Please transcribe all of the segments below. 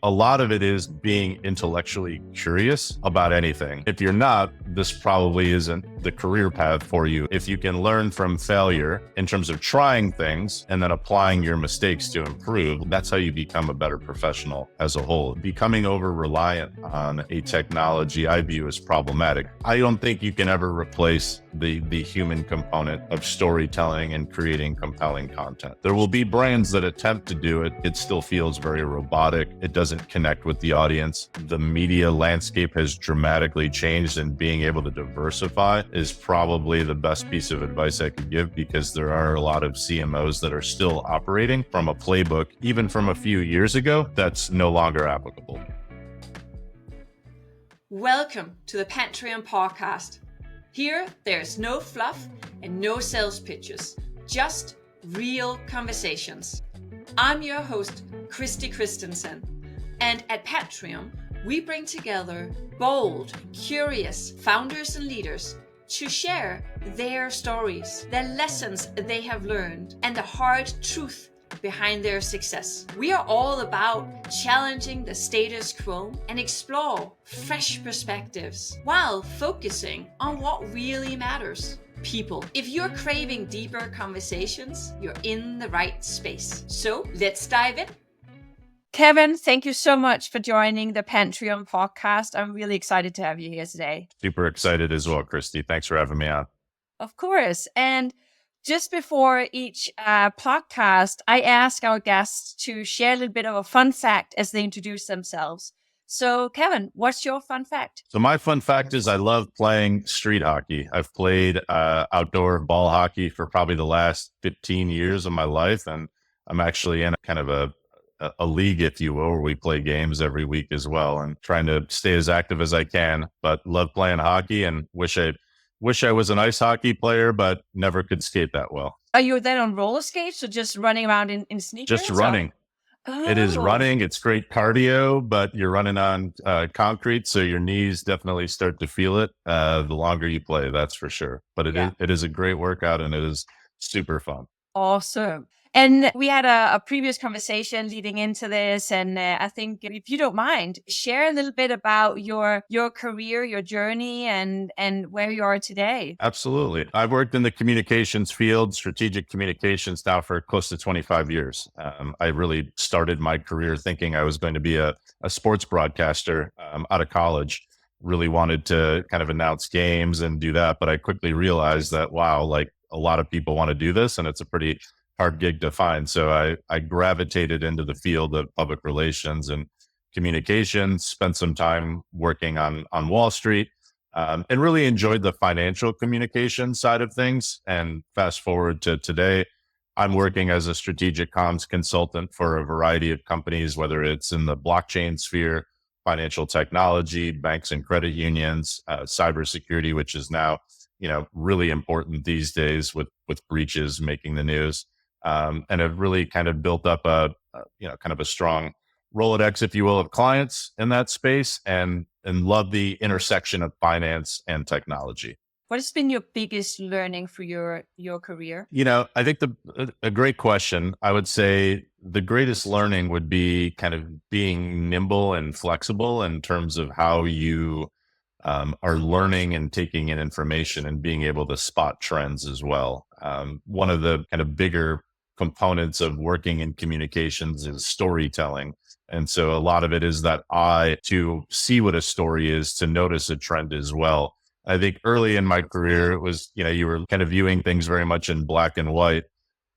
A lot of it is being intellectually curious about anything. If you're not, this probably isn't the career path for you. If you can learn from failure in terms of trying things and then applying your mistakes to improve, that's how you become a better professional as a whole. Becoming over-reliant on a technology I view as problematic. I don't think you can ever replace the human component of storytelling and creating compelling content. There will be brands that attempt to do it. It still feels very robotic. It doesn't connect with the audience. The media landscape has dramatically changed, and being able to diversify is probably the best piece of advice I could give, because there are a lot of CMOs that are still operating from a playbook, even from a few years ago, that's no longer applicable. Welcome to the Pantrium podcast. Here, there's no fluff and no sales pitches, just real conversations. I'm your host, Kristensen, and at Pantrium, we bring together bold, curious founders and leaders to share their stories, their lessons they have learned, and the hard truth behind their success. We are all about challenging the status quo and explore fresh perspectives while focusing on what really matters: people. If you're craving deeper conversations, you're in the right space. So let's dive in. Kevin, thank you so much for joining the Pantrium podcast. I'm really excited to have you here today. Super excited as well, Christy. Thanks for having me on. Of course. And just before each podcast, I ask our guests to share a little bit of a fun fact as they introduce themselves. So, Kevin, what's your fun fact? So my fun fact is I love playing street hockey. I've played outdoor ball hockey for probably the last 15 years of my life. And I'm actually in kind of a league, if you will, where we play games every week as well, and trying to stay as active as I can, but love playing hockey and wish I was an ice hockey player, but never could skate that well. Are you then on roller skates or just running around in sneakers? Just running. It is running. It's great cardio, but you're running on concrete, so your knees definitely start to feel it the longer you play, that's for sure. But it is a great workout, and it is super fun. Awesome. And we had a previous conversation leading into this, and I think if you don't mind, share a little bit about your career, your journey, and where you are today. Absolutely. I've worked in the communications field, strategic communications, now for close to 25 years. I really started my career thinking I was going to be a sports broadcaster out of college. Really wanted to kind of announce games and do that, but I quickly realized that, wow, like a lot of people want to do this, and it's a pretty hard gig to find. So I gravitated into the field of public relations and communications, spent some time working on Wall Street, and really enjoyed the financial communication side of things. And fast forward to today, I'm working as a strategic comms consultant for a variety of companies, whether it's in the blockchain sphere, financial technology, banks and credit unions, cybersecurity, which is now, really important these days with breaches making the news. And have really kind of built up kind of a strong Rolodex, if you will, of clients in that space, and love the intersection of finance and technology. What has been your biggest learning for your career? I think a great question. I would say the greatest learning would be kind of being nimble and flexible in terms of how you are learning and taking in information and being able to spot trends as well. One of the kind of bigger components of working in communications is storytelling. And so a lot of it is that eye to see what a story is, to notice a trend as well. I think early in my career, it was, you were kind of viewing things very much in black and white.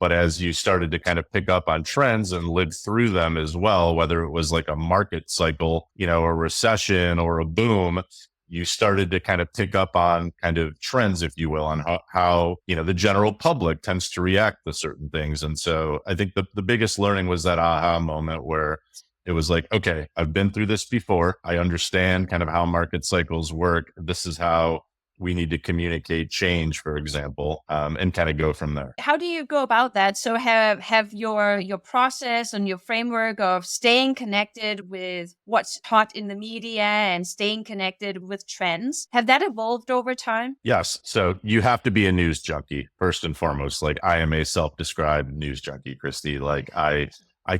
But as you started to kind of pick up on trends and live through them as well, whether it was like a market cycle, a recession or a boom, you started to kind of pick up on kind of trends, if you will, on how the general public tends to react to certain things. And so I think the biggest learning was that aha moment where it was like, okay, I've been through this before. I understand kind of how market cycles work. This is how we need to communicate change, for example, and kind of go from there. How do you go about that? So have your process and your framework of staying connected with what's hot in the media and staying connected with trends, have that evolved over time? Yes. So you have to be a news junkie, first and foremost. Like I am a self-described news junkie, Christy. Like I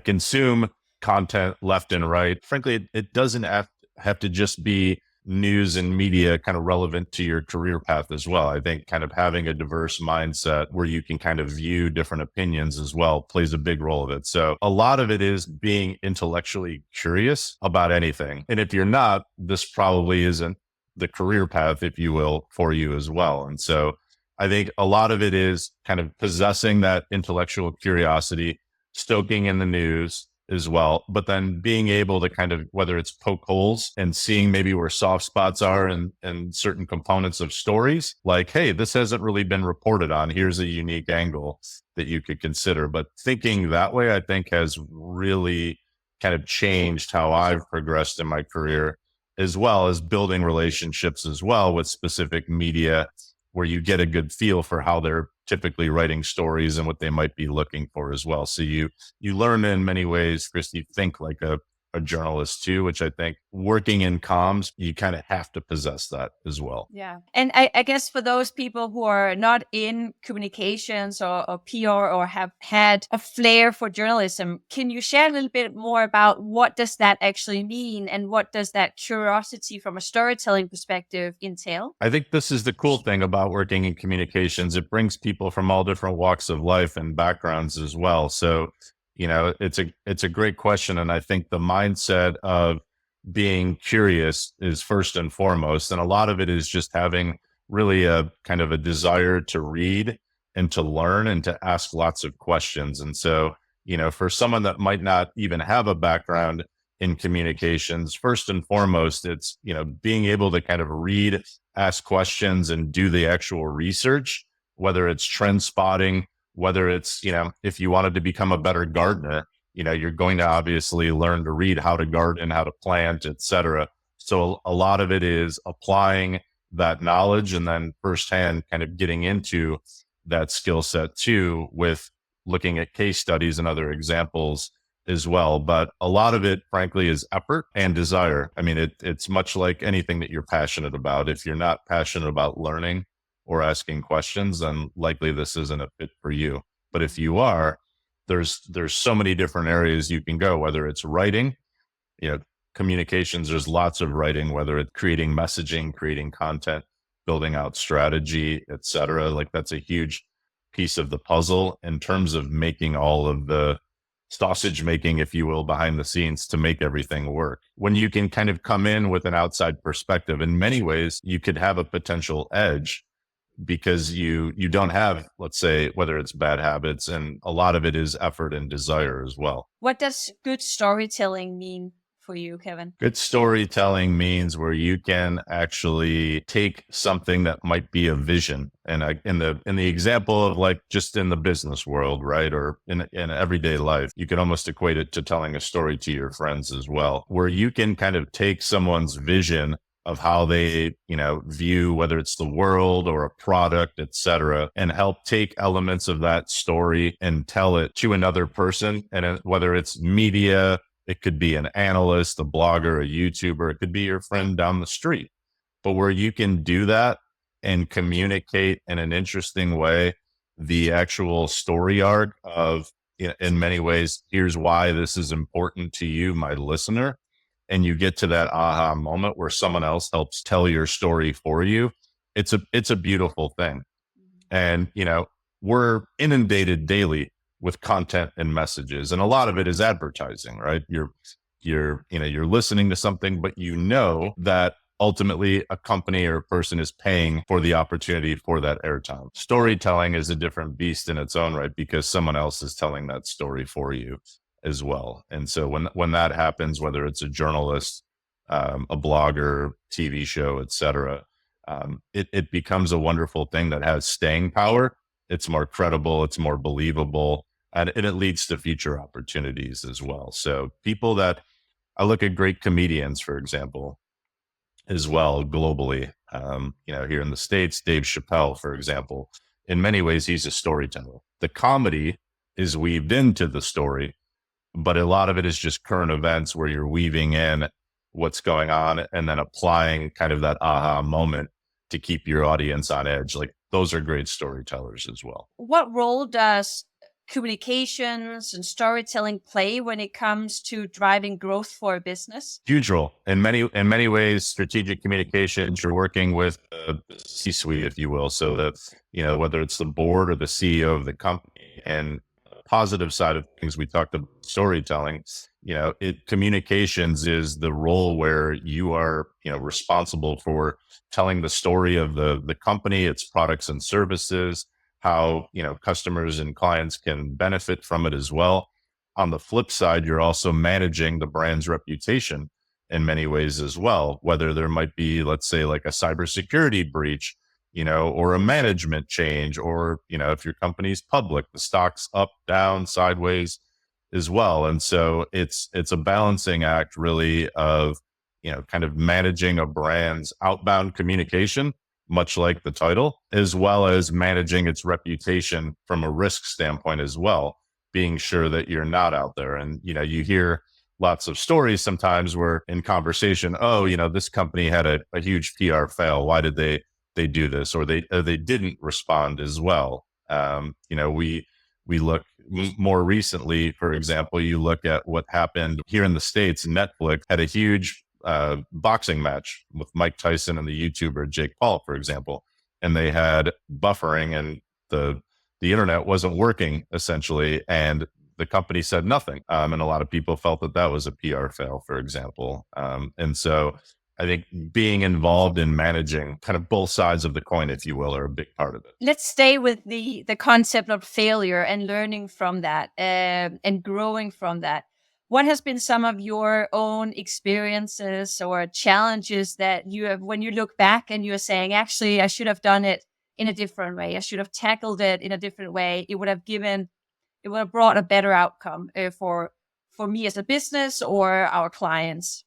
consume content left and right. Frankly, it doesn't have to just be news and media kind of relevant to your career path as well. I think kind of having a diverse mindset where you can kind of view different opinions as well plays a big role of it. So a lot of it is being intellectually curious about anything. And if you're not, this probably isn't the career path, if you will, for you as well. And so I think a lot of it is kind of possessing that intellectual curiosity, stoking in the news as well, but then being able to kind of, whether it's poke holes and seeing maybe where soft spots are in certain components of stories, like, hey, this hasn't really been reported on. Here's a unique angle that you could consider. But thinking that way, I think, has really kind of changed how I've progressed in my career, as well as building relationships as well with specific media where you get a good feel for how they're typically writing stories and what they might be looking for as well. So you learn in many ways, Christy, think like a journalist too, which I think working in comms, you kind of have to possess that as well. Yeah. And I guess for those people who are not in communications or PR or have had a flair for journalism, can you share a little bit more about what does that actually mean and what does that curiosity from a storytelling perspective entail? I think this is the cool thing about working in communications. It brings people from all different walks of life and backgrounds as well. So it's a great question. And I think the mindset of being curious is first and foremost. And a lot of it is just having really a kind of a desire to read and to learn and to ask lots of questions. And so, for someone that might not even have a background in communications, first and foremost, it's, being able to kind of read, ask questions, and do the actual research, whether it's trend spotting, whether it's, if you wanted to become a better gardener, you're going to obviously learn to read how to garden, how to plant, et cetera. So a lot of it is applying that knowledge and then firsthand kind of getting into that skill set too, with looking at case studies and other examples as well. But a lot of it, frankly, is effort and desire. I mean, it's much like anything that you're passionate about. If you're not passionate about learning or asking questions, then likely this isn't a fit for you. But if you are, there's so many different areas you can go, whether it's writing, communications, there's lots of writing, whether it's creating messaging, creating content, building out strategy, et cetera. Like that's a huge piece of the puzzle in terms of making all of the sausage making, if you will, behind the scenes to make everything work. When you can kind of come in with an outside perspective, in many ways, you could have a potential edge because you don't have, let's say, whether it's bad habits, and a lot of it is effort and desire as well. What does good storytelling mean for you, Kevin? Good storytelling means where you can actually take something that might be a vision, and in the example of like just in the business world, right, or in everyday life, you could almost equate it to telling a story to your friends as well, where you can kind of take someone's vision of how they, view whether it's the world or a product, et cetera, and help take elements of that story and tell it to another person. And whether it's media, it could be an analyst, a blogger, a YouTuber, it could be your friend down the street. But where you can do that and communicate in an interesting way, the actual story arc of, in many ways, here's why this is important to you, my listener. And you get to that aha moment where someone else helps tell your story for you. It's a beautiful thing. And, we're inundated daily with content and messages, and a lot of it is advertising, right? You're listening to something, but that ultimately a company or a person is paying for the opportunity for that airtime. Storytelling is a different beast in its own right, because someone else is telling that story for you as well. And so when that happens, whether it's a journalist, a blogger, TV show, et cetera, it becomes a wonderful thing that has staying power. It's more credible, it's more believable, and it leads to future opportunities as well. So I look at great comedians, for example, as well, globally, here in the States, Dave Chappelle, for example, in many ways, he's a storyteller. The comedy is weaved into the story, but a lot of it is just current events where you're weaving in what's going on and then applying kind of that aha moment to keep your audience on edge. Like those are great storytellers as well. What role does communications and storytelling play when it comes to driving growth for a business? Huge role in many ways. Strategic communications, you're working with the C-suite, if you will, so that whether it's the board or the CEO of the company. And the positive side of things, we talked about storytelling. Communications is the role where you are responsible for telling the story of the company, its products and services, how customers and clients can benefit from it as well. On the flip side, you're also managing the brand's reputation in many ways as well, whether there might be, let's say, like a cybersecurity breach, or a management change, or, if your company's public, the stock's up, down, sideways as well. And so it's a balancing act really of, kind of managing a brand's outbound communication, much like the title, as well as managing its reputation from a risk standpoint as well, being sure that you're not out there. And, you hear lots of stories sometimes where in conversation, this company had a huge PR fail. Why did they do this? Or they didn't respond as well. We look more recently, for example, you look at what happened here in the States. Netflix had a huge boxing match with Mike Tyson and the YouTuber Jake Paul, for example, and they had buffering and the internet wasn't working essentially, and the company said nothing. And a lot of people felt that was a PR fail, for example. And so I think being involved in managing kind of both sides of the coin, if you will, are a big part of it. Let's stay with the concept of failure and learning from that and growing from that. What has been some of your own experiences or challenges that you have, when you look back and you're saying, actually, I should have done it in a different way. I should have tackled it in a different way. It would have brought a better outcome for me as a business or our clients.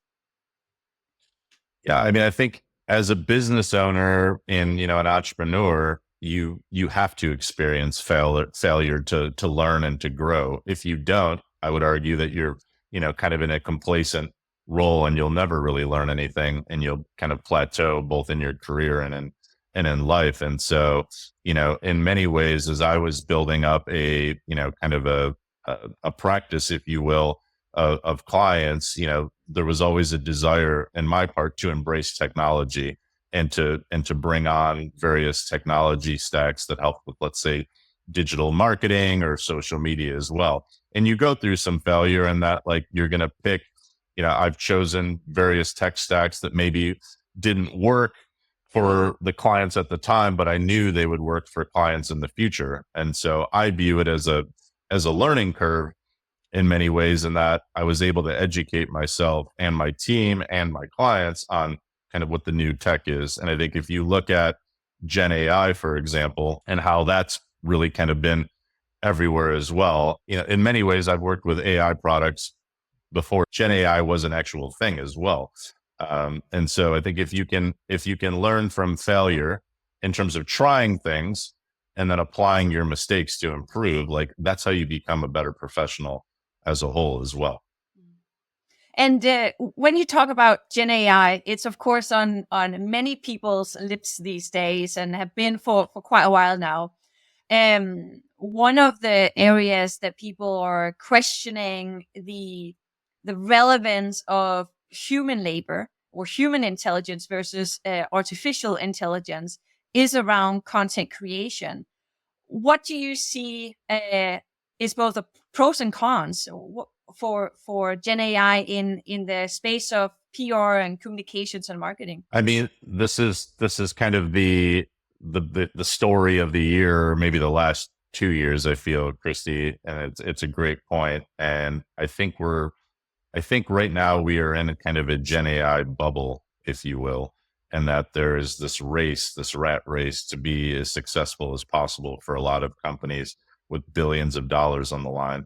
Yeah, I mean, I think as a business owner and an entrepreneur, you have to experience failure to learn and to grow. If you don't, I would argue that you're kind of in a complacent role and you'll never really learn anything, and you'll kind of plateau both in your career and in life. And so, in many ways, as I was building up a kind of a practice, if you will, of clients, there was always a desire in my part to embrace technology and to bring on various technology stacks that help with, let's say, digital marketing or social media as well. And you go through some failure in that, like, you're going to pick, I've chosen various tech stacks that maybe didn't work for the clients at the time, but I knew they would work for clients in the future. And so I view it as a learning curve in many ways, in that I was able to educate myself and my team and my clients on kind of what the new tech is. And I think if you look at GenAI, for example, and how that's really kind of been everywhere as well, in many ways, I've worked with AI products before GenAI was an actual thing as well. And so I think if you can learn from failure in terms of trying things and then applying your mistakes to improve, like, that's how you become a better professional as a whole as well. And when you talk about GenAI, it's of course on many people's lips these days and have been for quite a while now. One of the areas that people are questioning the relevance of human labor or human intelligence versus artificial intelligence is around content creation. What do you see is both the pros and cons for GenAI in the space of PR and communications and marketing? I mean, this is kind of the story of the year, or maybe the last 2 years, I feel, Christie, and it's a great point. And I think right now we are in a kind of a GenAI bubble, if you will, and that there is this rat race to be as successful as possible for a lot of companies with billions of dollars on the line.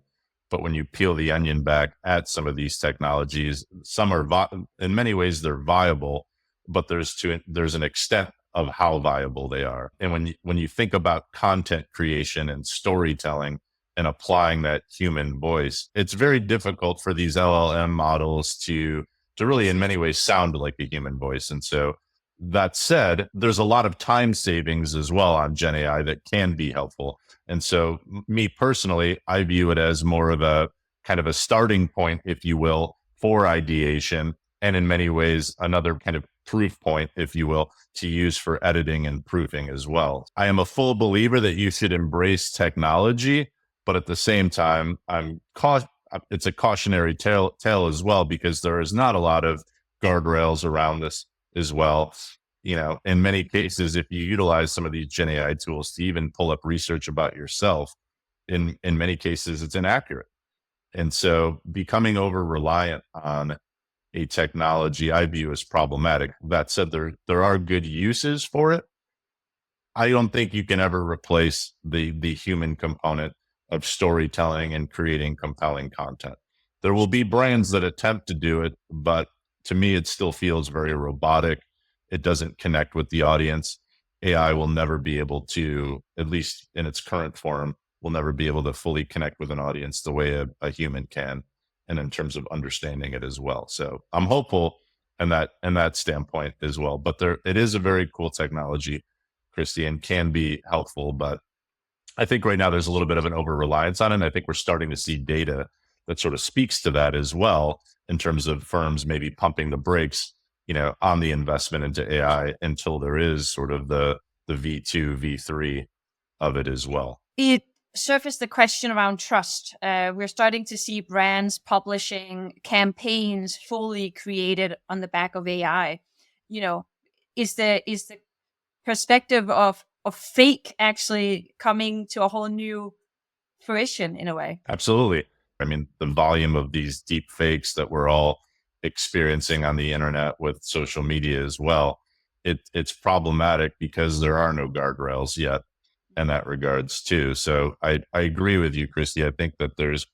But when you peel the onion back at some of these technologies, some are in many ways they're viable, but there's an extent of how viable they are. And when you think about content creation and storytelling and applying that human voice, it's very difficult for these LLM models to really in many ways sound like a human voice. And so, That said, there's a lot of time savings as well on GenAI that can be helpful. And so me personally, I view it as more of a kind of a starting point, if you will, for ideation. And in many ways, another kind of proof point, if you will, to use for editing and proofing as well. I am a full believer that you should embrace technology, but at the same time, it's a cautionary tale as well, because there is not a lot of guardrails around this as well. In many cases, if you utilize some of these Gen AI tools to even pull up research about yourself, in many cases, it's inaccurate. And so becoming over reliant on a technology I view as problematic. That said, there are good uses for it. I don't think you can ever replace the human component of storytelling and creating compelling content. There will be brands that attempt to do it, but to me, it still feels very robotic. It doesn't connect with the audience. AI will never be able to, at least in its current form, will never be able to fully connect with an audience the way a human can, and in terms of understanding it as well. So I'm hopeful in that standpoint as well. But it is a very cool technology, Christie, and can be helpful. But I think right now there's a little bit of an over reliance on it. And I think we're starting to see data that sort of speaks to that as well, in terms of firms maybe pumping the brakes, on the investment into AI until there is sort of the V2, V3 of it as well. It surfaced the question around trust. We're starting to see brands publishing campaigns fully created on the back of AI. Is the perspective of fake actually coming to a whole new fruition in a way? Absolutely. I mean, the volume of these deep fakes that we're all experiencing on the internet with social media as well, it's problematic because there are no guardrails yet in that regards too. So I agree with you, Christie. I think that there's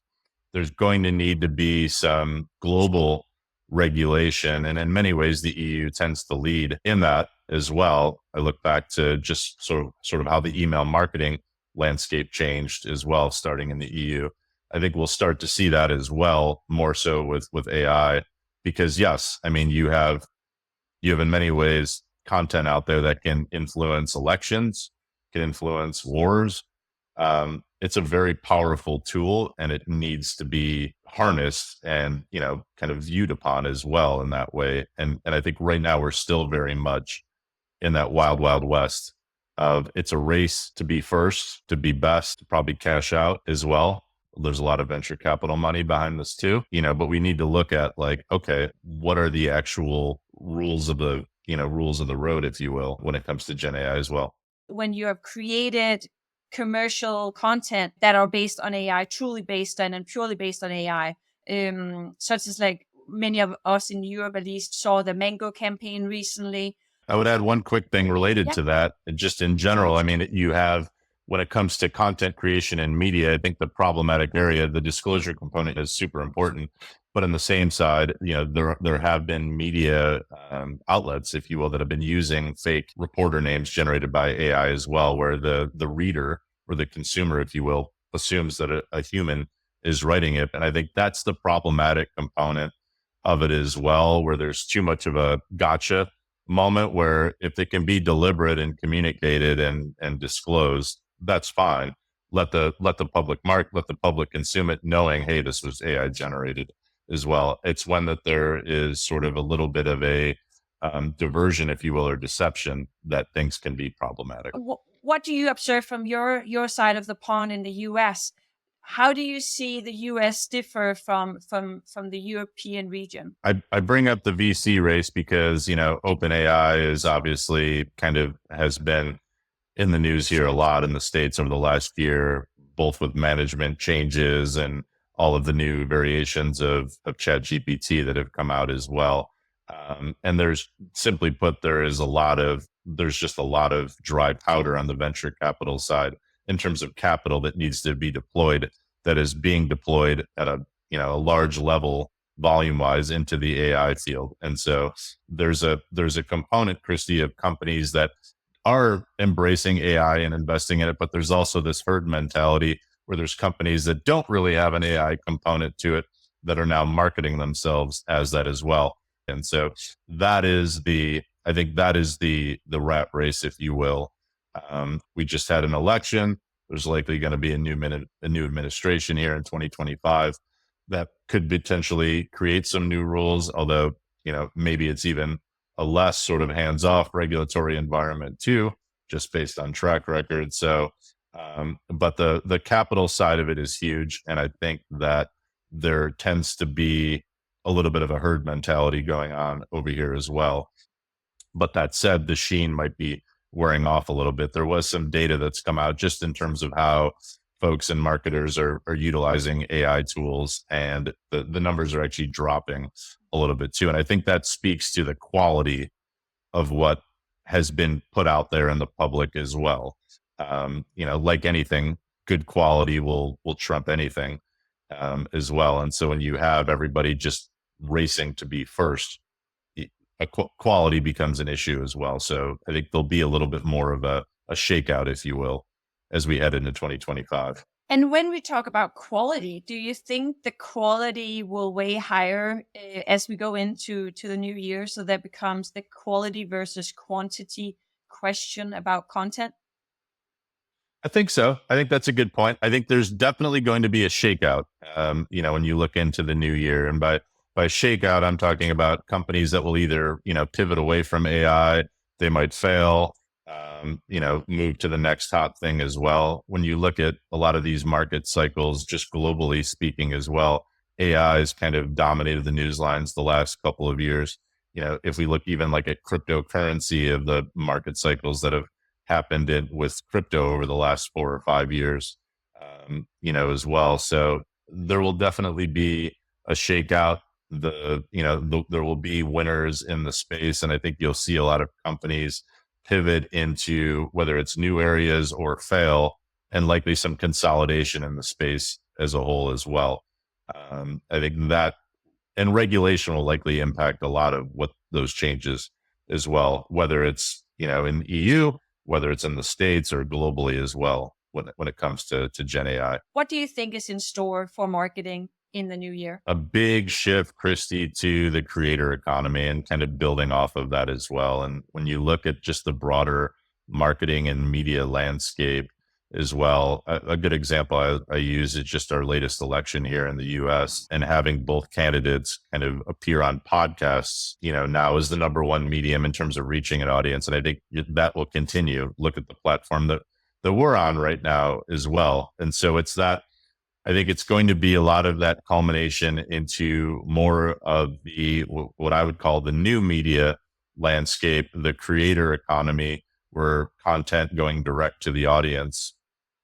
going to need to be some global regulation. And in many ways, the EU tends to lead in that as well. I look back to just sort of how the email marketing landscape changed as well, starting in the EU. I think we'll start to see that as well, more so with AI, because yes, I mean, you have in many ways content out there that can influence elections, can influence wars. It's a very powerful tool, and it needs to be harnessed and, kind of viewed upon as well in that way. And I think right now we're still very much in that wild, wild west of it's a race to be first, to be best, to probably cash out as well. There's a lot of venture capital money behind this too, but we need to look at okay, what are the actual rules of the road, if you will, when it comes to Gen AI as well. When you have created commercial content that are based on AI, truly based on and purely based on AI, such as many of us in Europe at least saw the Mango campaign recently. I would add one quick thing related to that. Just in general, I mean, you have, when it comes to content creation and media, I think the problematic area, the disclosure component is super important. But on the same side, there have been media outlets, if you will, that have been using fake reporter names generated by AI as well, where the reader or the consumer, if you will, assumes that a human is writing it. And I think that's the problematic component of it as well, where there's too much of a gotcha moment, where if it can be deliberate and communicated and disclosed, that's fine. Let the public let the public consume it, knowing, hey, this was AI generated as well. It's when that there is sort of a little bit of a diversion, if you will, or deception, that things can be problematic. What do you observe from your side of the pond in the US? How do you see the US differ from the European region? I bring up the VC race because, OpenAI is obviously has been in the news here a lot in the States over the last year, both with management changes and all of the new variations of ChatGPT that have come out as well. And there's, simply put, there's just a lot of dry powder on the venture capital side in terms of capital that needs to be deployed, that is being deployed at a large level, volume wise, into the AI field. And so there's a component, Christie, of companies that are embracing AI and investing in it, but there's also this herd mentality where there's companies that don't really have an AI component to it that are now marketing themselves as that as well. And so that is the I think that is the rat race, if you will. We just had an election. There's likely going to be a new administration here in 2025 that could potentially create some new rules, although, maybe it's even a less sort of hands-off regulatory environment too, just based on track record. So, but the capital side of it is huge. And I think that there tends to be a little bit of a herd mentality going on over here as well. But that said, the sheen might be wearing off a little bit. There was some data that's come out just in terms of how folks and marketers are utilizing AI tools, and the numbers are actually dropping a little bit too. And I think that speaks to the quality of what has been put out there in the public as well. Like anything, good quality will trump anything as well. And so when you have everybody just racing to be first, quality becomes an issue as well. So I think there'll be a little bit more of a shakeout, if you will, as we head into 2025. And when we talk about quality, do you think the quality will weigh higher as we go into the new year? So that becomes the quality versus quantity question about content? I think so. I think that's a good point. I think there's definitely going to be a shakeout, when you look into the new year. And by shakeout, I'm talking about companies that will either, pivot away from AI, they might fail, move to the next hot thing as well. When you look at a lot of these market cycles, just globally speaking as well, AI has kind of dominated the news lines the last couple of years. If we look even like at cryptocurrency, of the market cycles that have happened with crypto over the last 4 or 5 years, as well. So there will definitely be a shakeout. There will be winners in the space. And I think you'll see a lot of companies pivot into whether it's new areas or fail, and likely some consolidation in the space as a whole as well. I think that, and regulation will likely impact a lot of what those changes as well, whether it's, in the EU, whether it's in the States or globally as well, when it comes to Gen AI. What do you think is in store for marketing in the new year? A big shift, Christie, to the creator economy, and kind of building off of that as well. And when you look at just the broader marketing and media landscape as well, a good example I use is just our latest election here in the US, and having both candidates kind of appear on podcasts, now is the number one medium in terms of reaching an audience. And I think that will continue. Look at the platform that we're on right now as well. And so it's that, I think it's going to be a lot of that culmination into more of what I would call the new media landscape, the creator economy, where content going direct to the audience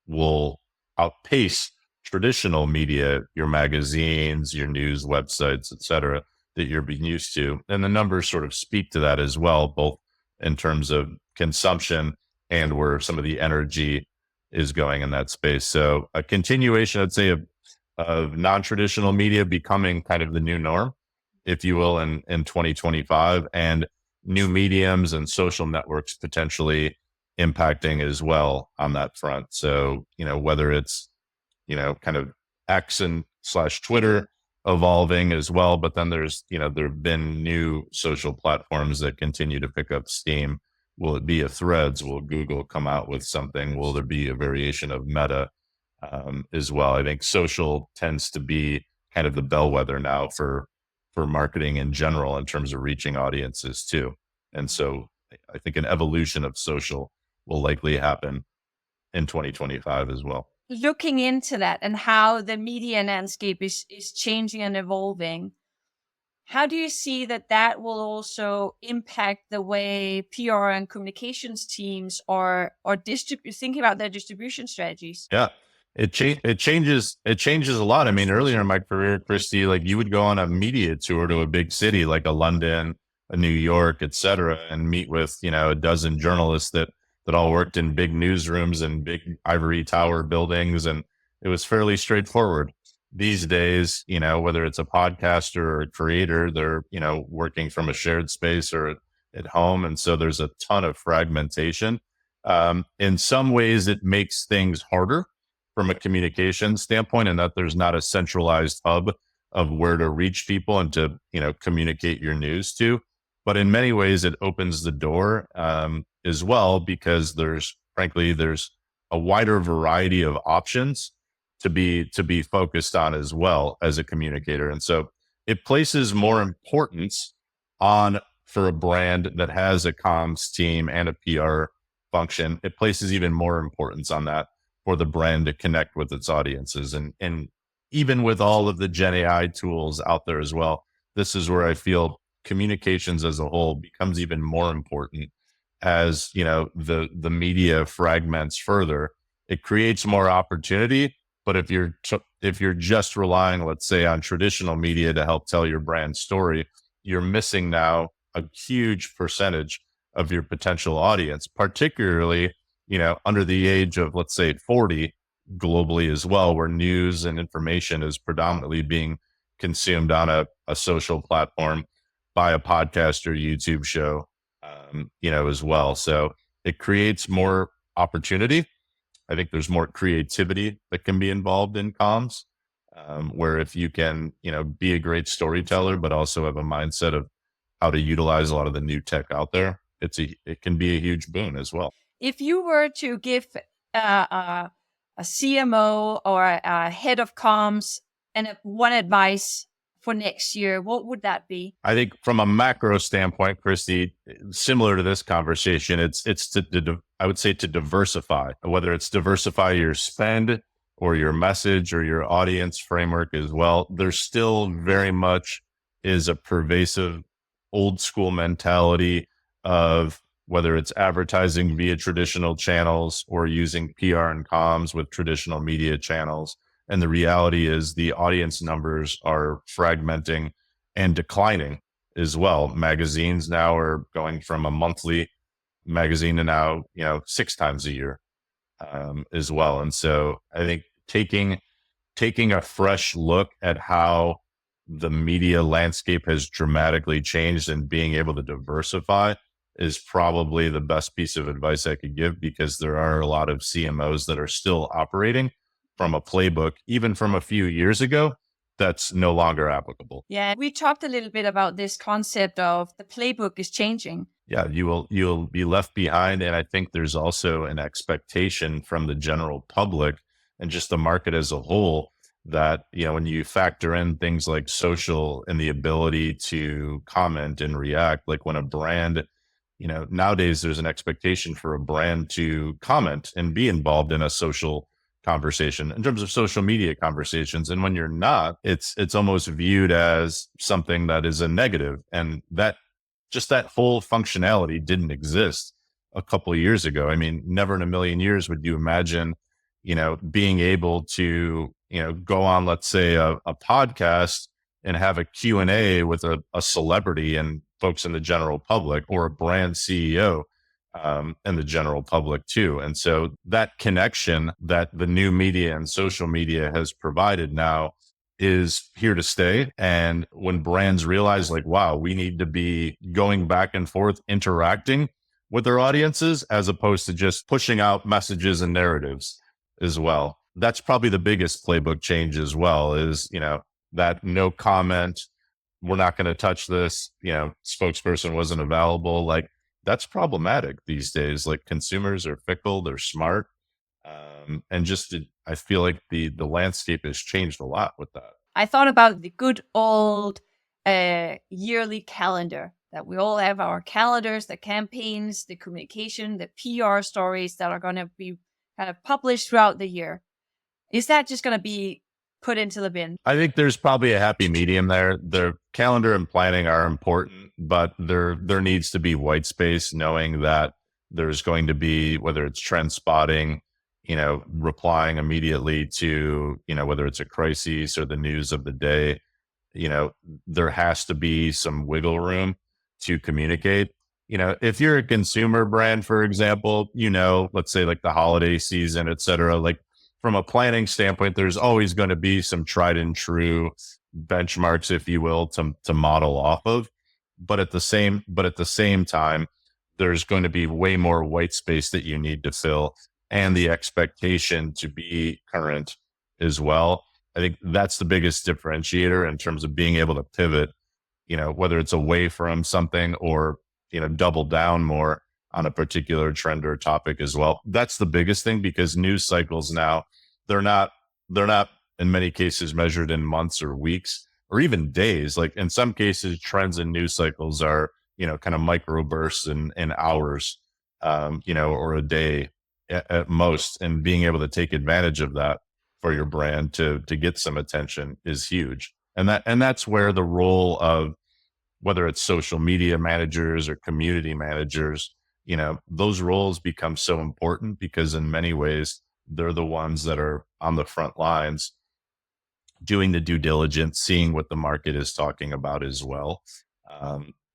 will outpace traditional media, your magazines, your news websites, et cetera, that you're being used to. And the numbers sort of speak to that as well, both in terms of consumption and where some of the energy is going in that space. So a continuation, I'd say, of non-traditional media becoming kind of the new norm, if you will, in 2025, and new mediums and social networks potentially impacting as well on that front. So, whether it's, kind of X and / Twitter evolving as well, but then there's, there have been new social platforms that continue to pick up steam. Will it be a Threads? Will Google come out with something? Will there be a variation of Meta as well? I think social tends to be kind of the bellwether now for marketing in general, in terms of reaching audiences too. And so I think an evolution of social will likely happen in 2025 as well. Looking into that and how the media landscape is changing and evolving, how do you see that will also impact the way PR and communications teams are thinking about their distribution strategies? Yeah, it changes a lot. I mean, earlier in my career, Christie, like, you would go on a media tour to a big city like a London, a New York, et cetera, and meet with, a dozen journalists that all worked in big newsrooms and big ivory tower buildings. And it was fairly straightforward. These days, whether it's a podcaster or a creator, they're, working from a shared space or at home. And so there's a ton of fragmentation. In some ways, it makes things harder from a communication standpoint, in that there's not a centralized hub of where to reach people and to, communicate your news to. but in many ways it opens the door as well, because there's a wider variety of options to be focused on as well as a communicator. And so it places more importance on, for a brand that has a comms team and a PR function, it places even more importance on that for the brand to connect with its audiences. And even with all of the Gen AI tools out there as well, this is where I feel communications as a whole becomes even more important. As the media fragments further, it creates more opportunity. But if you're just relying, let's say, on traditional media to help tell your brand story, you're missing now a huge percentage of your potential audience, particularly under the age of, let's say, 40 globally as well, where news and information is predominantly being consumed on a social platform by a podcast or YouTube show, as well. So it creates more opportunity. I think there's more creativity that can be involved in comms, where if you can, be a great storyteller, but also have a mindset of how to utilize a lot of the new tech out there, it can be a huge boon as well. If you were to give a CMO or a head of comms and one advice for next year, what would that be? I think from a macro standpoint, Christie, similar to this conversation, it's I would say to diversify, whether it's diversify your spend or your message or your audience framework as well. There still very much is a pervasive old school mentality of whether it's advertising via traditional channels or using PR and comms with traditional media channels. And the reality is the audience numbers are fragmenting and declining as well. Magazines now are going from a monthly magazine to now, 6 times a year as well. And so I think taking a fresh look at how the media landscape has dramatically changed and being able to diversify is probably the best piece of advice I could give, because there are a lot of CMOs that are still operating from a playbook, even from a few years ago, that's no longer applicable. Yeah, we talked a little bit about this concept of the playbook is changing. Yeah, you'll be left behind. And I think there's also an expectation from the general public and just the market as a whole that, when you factor in things like social and the ability to comment and react, like when a brand, nowadays there's an expectation for a brand to comment and be involved in a social conversation in terms of social media conversations. And when you're not, it's almost viewed as something that is a negative. And that whole functionality didn't exist a couple of years ago. I mean, never in a million years would you imagine, being able to, go on, let's say a podcast and have a Q&A with a celebrity and folks in the general public, or a brand CEO and the general public too. And so that connection that the new media and social media has provided now is here to stay. And when brands realize, like, wow, we need to be going back and forth, interacting with their audiences, as opposed to just pushing out messages and narratives as well. That's probably the biggest playbook change as well, is, that no comment, we're not going to touch this, spokesperson wasn't available. Like, that's problematic these days. Like, consumers are fickle, they're smart. And I feel like the landscape has changed a lot with that. I thought about the good old yearly calendar, that we all have our calendars, the campaigns, the communication, the PR stories that are going to be kind of published throughout the year. Is that just going to be put into the bin? I think there's probably a happy medium there. The calendar and planning are important, but there needs to be white space, knowing that there's going to be, whether it's trend spotting, replying immediately to, whether it's a crisis or the news of the day, there has to be some wiggle room to communicate. If you're a consumer brand, for example, let's say like the holiday season, et cetera, like from a planning standpoint, there's always going to be some tried and true benchmarks, if you will, to model off of. But at the same time, there's going to be way more white space that you need to fill, and the expectation to be current as well. I think that's the biggest differentiator in terms of being able to pivot whether it's away from something or, double down more on a particular trend or topic as well. That's the biggest thing, because news cycles now, they're not in many cases measured in months or weeks or even days. Like in some cases, trends and news cycles are, kind of microbursts in hours, or a day at most. And being able to take advantage of that for your brand to get some attention is huge. And that's where the role of, whether it's social media managers or community managers, those roles become so important, because in many ways, they're the ones that are on the front lines doing the due diligence, seeing what the market is talking about as well.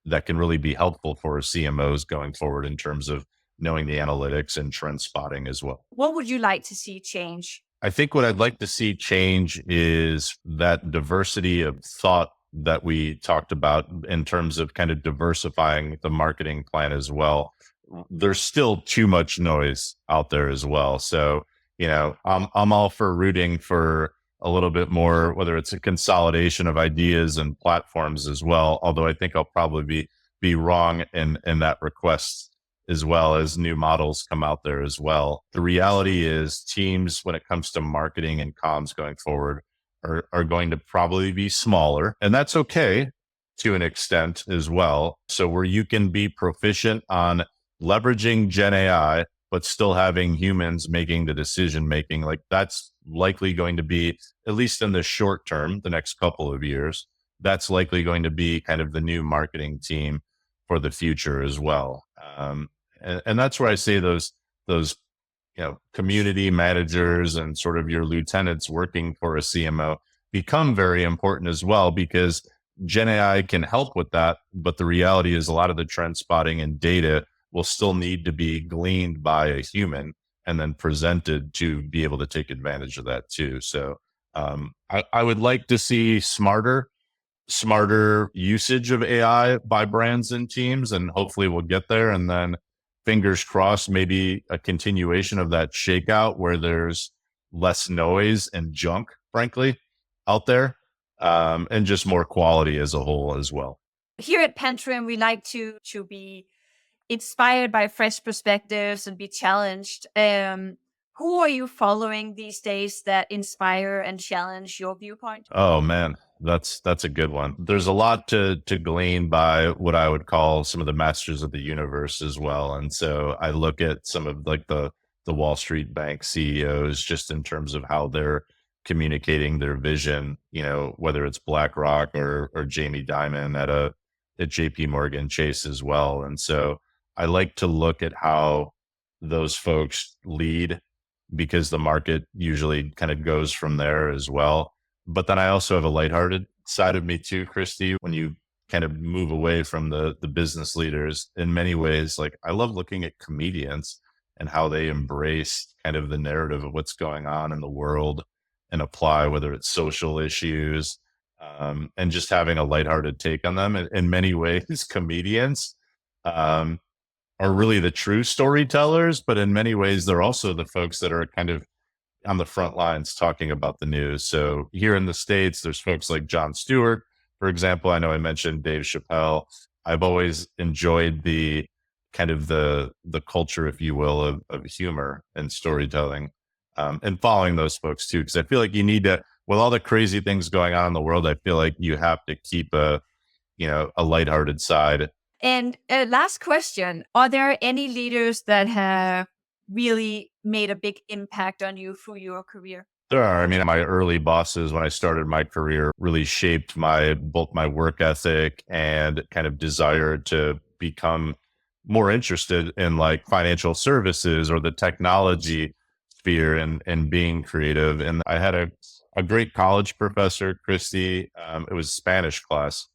That can really be helpful for CMOs going forward in terms of knowing the analytics and trend spotting as well. What would you like to see change? I think what I'd like to see change is that diversity of thought that we talked about in terms of kind of diversifying the marketing plan as well. There's still too much noise out there as well. So, I'm all for rooting for a little bit more, whether it's a consolidation of ideas and platforms as well. Although I think I'll probably be wrong in that request, as well as new models come out there as well. The reality is teams, when it comes to marketing and comms going forward, are going to probably be smaller, and that's okay to an extent as well. So where you can be proficient on leveraging GenAI, but still having humans making the decision making, like that's likely going to be, at least in the short term, the next couple of years, that's likely going to be kind of the new marketing team for the future as well. And that's where I say those community managers and sort of your lieutenants working for a CMO become very important as well, because GenAI can help with that. But the reality is a lot of the trend spotting and data will still need to be gleaned by a human and then presented to be able to take advantage of that too. So I would like to see smarter usage of AI by brands and teams, and hopefully we'll get there. And then fingers crossed, maybe a continuation of that shakeout where there's less noise and junk, frankly, out there, and just more quality as a whole as well. Here at Pantrium, we like to be inspired by fresh perspectives and be challenged. Who are you following these days that inspire and challenge your viewpoint? Oh man, that's a good one. There's a lot to glean by what I would call some of the masters of the universe as well. And so I look at some of like the Wall Street bank CEOs, just in terms of how they're communicating their vision, whether it's BlackRock or Jamie Dimon at JP Morgan Chase as well. And so I like to look at how those folks lead, because the market usually kind of goes from there as well. But then I also have a lighthearted side of me too, Christy. When you kind of move away from the business leaders, in many ways, like I love looking at comedians and how they embrace kind of the narrative of what's going on in the world and apply, whether it's social issues, and just having a lighthearted take on them. In many ways, comedians are really the true storytellers, but in many ways, they're also the folks that are kind of on the front lines talking about the news. So here in the States, there's folks like Jon Stewart, for example. I know I mentioned Dave Chappelle. I've always enjoyed the kind of the culture, if you will, of humor and storytelling, and following those folks too, because I feel like you need to, with all the crazy things going on in the world, I feel like you have to keep a lighthearted side. And last question, are there any leaders that have really made a big impact on you through your career? There are. I mean, my early bosses when I started my career really shaped both my work ethic and kind of desire to become more interested in like financial services or the technology sphere and being creative. And I had a great college professor, Christie. It was Spanish class.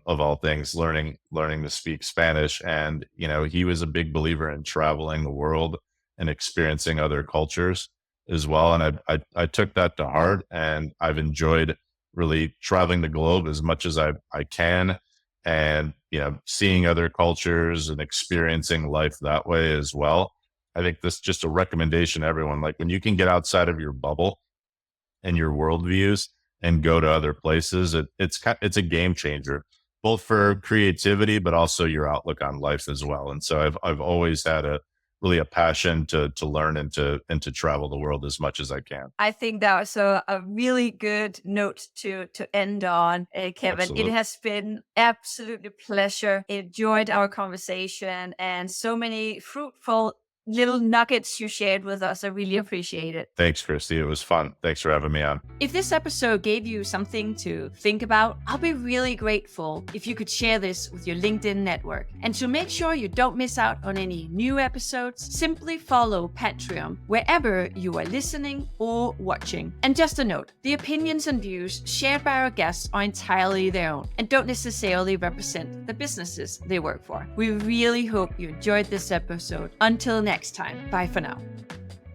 Of all things, learning to speak Spanish. And, he was a big believer in traveling the world and experiencing other cultures as well. And I took that to heart, and I've enjoyed really traveling the globe as much as I can, and, seeing other cultures and experiencing life that way as well. I think this is just a recommendation to everyone. Like when you can get outside of your bubble and your worldviews and go to other places, it's a game changer, both for creativity, but also your outlook on life as well. And so I've always had a passion to learn and to travel the world as much as I can. I think that was a really good note to end on, Kevin. Absolutely. It has been absolutely pleasure. Enjoyed our conversation and so many fruitful little nuggets you shared with us. I really appreciate it. Thanks, Christy. It was fun. Thanks for having me on. If this episode gave you something to think about, I'll be really grateful if you could share this with your LinkedIn network. And to make sure you don't miss out on any new episodes, simply follow Pantrium wherever you are listening or watching. And just a note, the opinions and views shared by our guests are entirely their own and don't necessarily represent the businesses they work for. We really hope you enjoyed this episode. Until next time, bye for now.